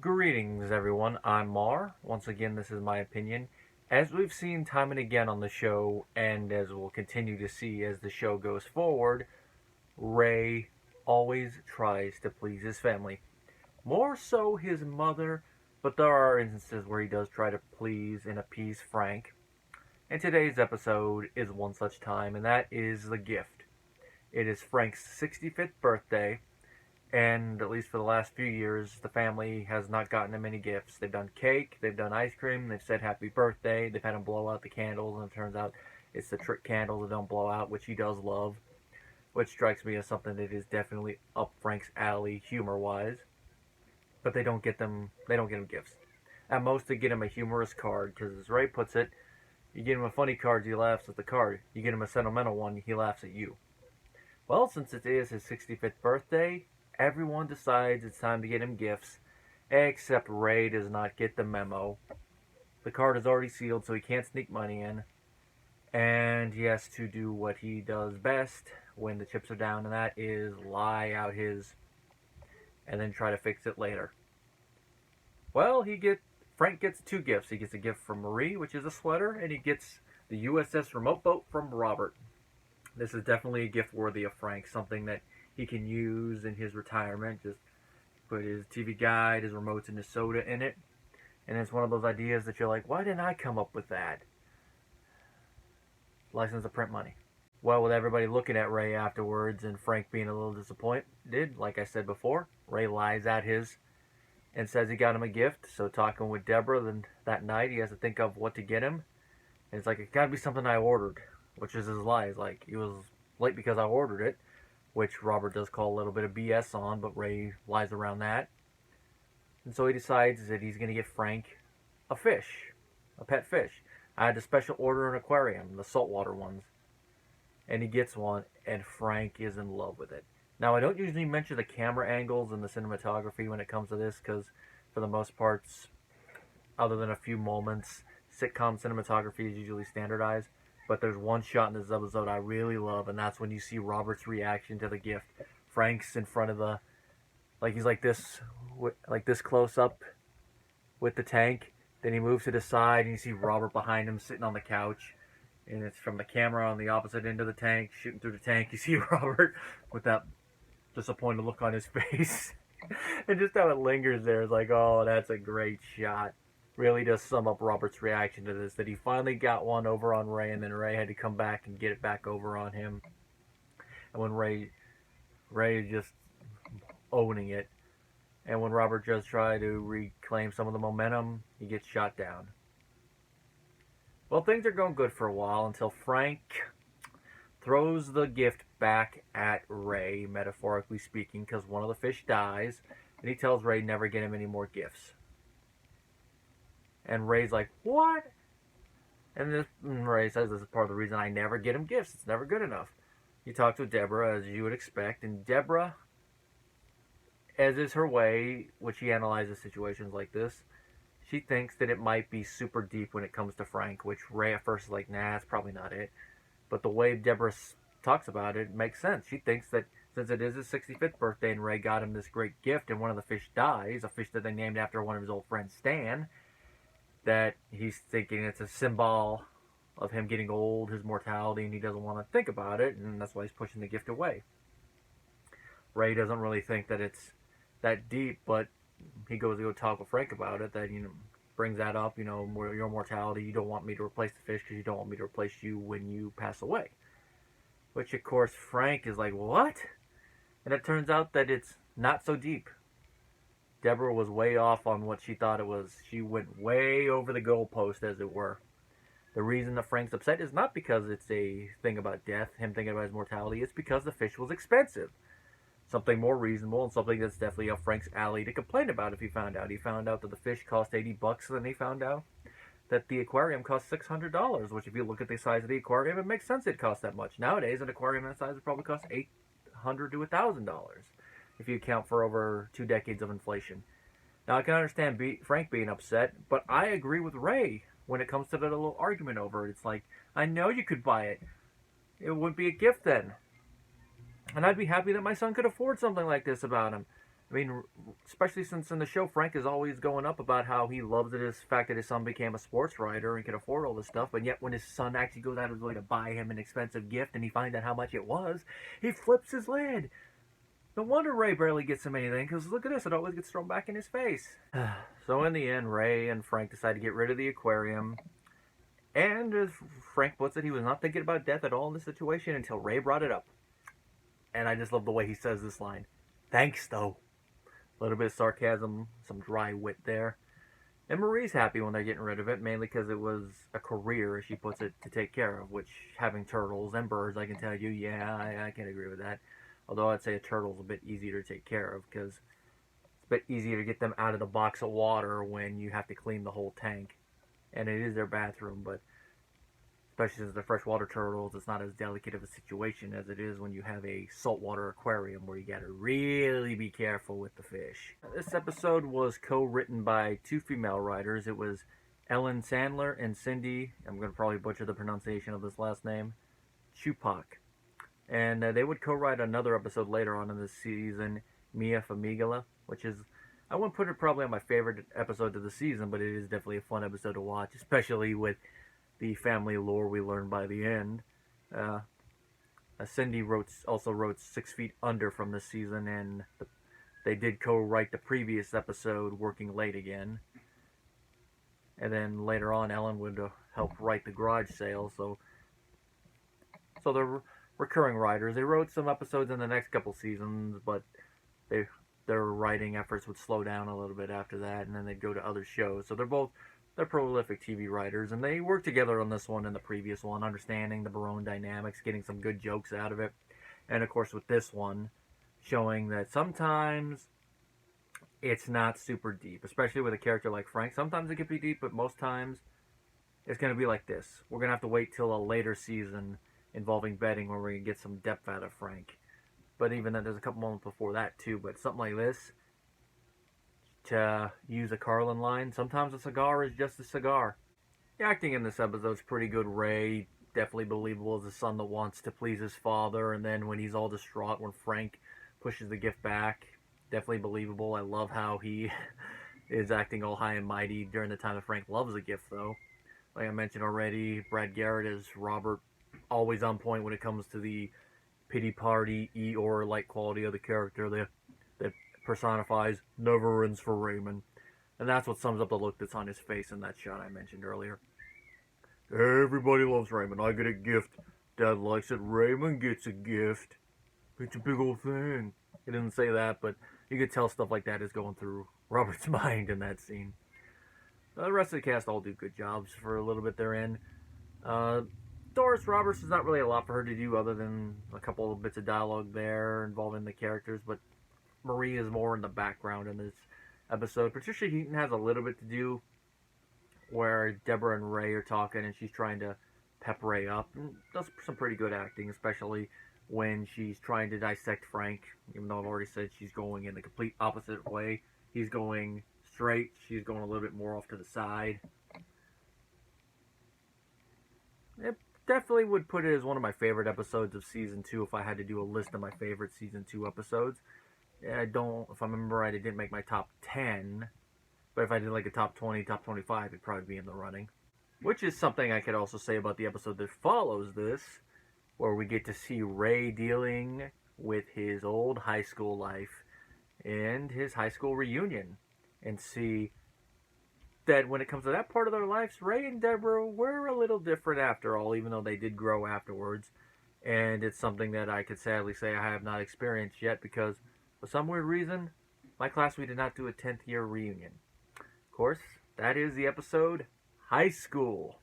Greetings, everyone. I'm Mar. Once again, this is my opinion. As we've seen time and again on the show, and as we'll continue to see as the show goes forward, Ray always tries to please his family. More so his mother, but there are instances where he does try to please and appease Frank. And today's episode is one such time, and that is the gift. It is Frank's 65th birthday, and at least for the last few years, the family has not gotten him any gifts. They've done cake, they've done ice cream, they've said happy birthday, they've had him blow out the candles, and it turns out it's the trick candles that don't blow out, which he does love, which strikes me as something that is definitely up Frank's alley humor-wise. But they don't get him gifts. At most, they get him a humorous card, because as Ray puts it, you get him a funny card, he laughs at the card. You get him a sentimental one, he laughs at you. Well, since it is his 65th birthday, everyone decides it's time to get him gifts, except Ray does not get the memo. The card is already sealed, so he can't sneak money in, and he has to do what he does best when the chips are down, and that is lie out his, and then try to fix it later. Well, Frank gets two gifts. He gets a gift from Marie, which is a sweater, and he gets the USS remote boat from Robert. This is definitely a gift worthy of Frank, something that he can use in his retirement. Just put his TV guide, his remotes, and his soda in it. And it's one of those ideas that you're like, why didn't I come up with that? License to print money. Well, with everybody looking at Ray afterwards and Frank being a little disappointed, like I said before, Ray lies at his and says he got him a gift. So talking with Deborah then that night, he has to think of what to get him. And it's like, it gotta be something I ordered, which is his lie. It's like, he was late because I ordered it, which Robert does call a little bit of BS on, but Ray lies around that. And so he decides that he's going to get Frank a fish, a pet fish. I had to special order an aquarium, the saltwater ones. And he gets one, and Frank is in love with it. Now, I don't usually mention the camera angles and the cinematography when it comes to this, because for the most parts, other than a few moments, sitcom cinematography is usually standardized. But there's one shot in this episode I really love, and that's when you see Robert's reaction to the gift. Frank's in front of the, he's like this close up with the tank. Then he moves to the side, and you see Robert behind him sitting on the couch. And it's from the camera on the opposite end of the tank, shooting through the tank. You see Robert with that disappointed look on his face. And just how it lingers there is like, oh, that's a great shot. Really does sum up Robert's reaction to this, that he finally got one over on Ray, and then Ray had to come back and get it back over on him. And when Ray is just owning it, and when Robert does try to reclaim some of the momentum, he gets shot down. Well, things are going good for a while until Frank throws the gift back at Ray, metaphorically speaking, because one of the fish dies, and he tells Ray never get him any more gifts. And Ray's like, what? And Ray says this is part of the reason I never get him gifts. It's never good enough. He talks with Deborah, as you would expect. And Deborah, as is her way, which she analyzes situations like this, she thinks that it might be super deep when it comes to Frank, which Ray at first is like, nah, that's probably not it. But the way Deborah talks about it makes sense. She thinks that since it is his 65th birthday and Ray got him this great gift and one of the fish dies, a fish that they named after one of his old friends, Stan, that he's thinking it's a symbol of him getting old, his mortality, and he doesn't want to think about it, and that's why he's pushing the gift away. Ray doesn't really think that it's that deep, but he goes to go talk with Frank about it, that, brings that up, your mortality, you don't want me to replace the fish because you don't want me to replace you when you pass away. Which, of course, Frank is like, what? And it turns out that it's not so deep. Deborah was way off on what she thought it was. She went way over the goalpost, as it were. The reason that Frank's upset is not because it's a thing about death, him thinking about his mortality. It's because the fish was expensive. Something more reasonable and something that's definitely up Frank's alley to complain about if he found out. He found out that the fish cost $80, and then he found out that the aquarium cost $600, which if you look at the size of the aquarium, it makes sense it costs that much. Nowadays, an aquarium that size would probably cost $800 to $1,000. If you account for over 2 decades of inflation. Now, I can understand Frank being upset, but I agree with Ray when it comes to that little argument over it. It's like, I know you could buy it. It wouldn't be a gift then. And I'd be happy that my son could afford something like this about him. I mean, especially since in the show, Frank is always going up about how he loves it, his fact that his son became a sports writer and can afford all this stuff, but yet when his son actually goes out of his way to buy him an expensive gift and he finds out how much it was, he flips his lid. No wonder Ray barely gets him anything, because look at this, it always gets thrown back in his face. So in the end, Ray and Frank decide to get rid of the aquarium, and as Frank puts it, he was not thinking about death at all in the situation until Ray brought it up. And I just love the way he says this line. Thanks, though. A little bit of sarcasm, some dry wit there. And Marie's happy when they're getting rid of it, mainly because it was a career, as she puts it, to take care of, which having turtles and birds, I can tell you, yeah, I can agree with that. Although I'd say a turtle's a bit easier to take care of, because it's a bit easier to get them out of the box of water when you have to clean the whole tank. And it is their bathroom, but especially since they're freshwater turtles, it's not as delicate of a situation as it is when you have a saltwater aquarium where you gotta really be careful with the fish. This episode was co-written by two female writers. It was Ellen Sandler and Cindy, I'm gonna probably butcher the pronunciation of this last name, Chupak. And they would co-write another episode later on in the season, Mia Famiglia, which is, I wouldn't put it probably on my favorite episode of the season, but it is definitely a fun episode to watch, especially with the family lore we learned by the end. Cindy also wrote 6 Feet Under from this season, and they did co-write the previous episode, Working Late Again. And then later on, Ellen would help write The Garage Sale, so they're recurring writers. They wrote some episodes in the next couple seasons, but their writing efforts would slow down a little bit after that, and then they'd go to other shows. So they're prolific TV writers, and they worked together on this one and the previous one, understanding the Barone dynamics, getting some good jokes out of it. And of course with this one, showing that sometimes it's not super deep, especially with a character like Frank. Sometimes it can be deep, but most times it's going to be like this. We're going to have to wait till a later season involving betting where we're going to get some depth out of Frank. But even then, there's a couple moments before that too. But something like this, to use a Carlin line, sometimes a cigar is just a cigar. The acting in this episode is pretty good. Ray, definitely believable as a son that wants to please his father, and then when he's all distraught when Frank pushes the gift back, definitely believable. I love how he is acting all high and mighty during the time that Frank loves the gift, though. Like I mentioned already, Brad Garrett is Robert, always on point when it comes to the pity party, Eeyore-like quality of the character that personifies never ends for Raymond. And that's what sums up the look that's on his face in that shot I mentioned earlier. Everybody loves Raymond. I get a gift. Dad likes it. Raymond gets a gift. It's a big old thing. He didn't say that, but you could tell stuff like that is going through Robert's mind in that scene. The rest of the cast all do good jobs for a little bit they're in. Doris Roberts is not really a lot for her to do other than a couple of bits of dialogue there involving the characters, but Marie is more in the background in this episode. Patricia Heaton has a little bit to do where Deborah and Ray are talking and she's trying to pep Ray up, and does some pretty good acting, especially when she's trying to dissect Frank, even though I've already said she's going in the complete opposite way. He's going straight, she's going a little bit more off to the side. It definitely would put it as one of my favorite episodes of Season 2 if I had to do a list of my favorite Season 2 episodes. If I remember right, it didn't make my top 10, but if I did like a top 20, top 25, it'd probably be in the running. Which is something I could also say about the episode that follows this, where we get to see Ray dealing with his old high school life and his high school reunion, and see that when it comes to that part of their lives, Ray and Deborah were a little different after all, even though they did grow afterwards. And it's something that I could sadly say I have not experienced yet, because for some weird reason, my class, we did not do a 10th year reunion. Of course, that is the episode High School.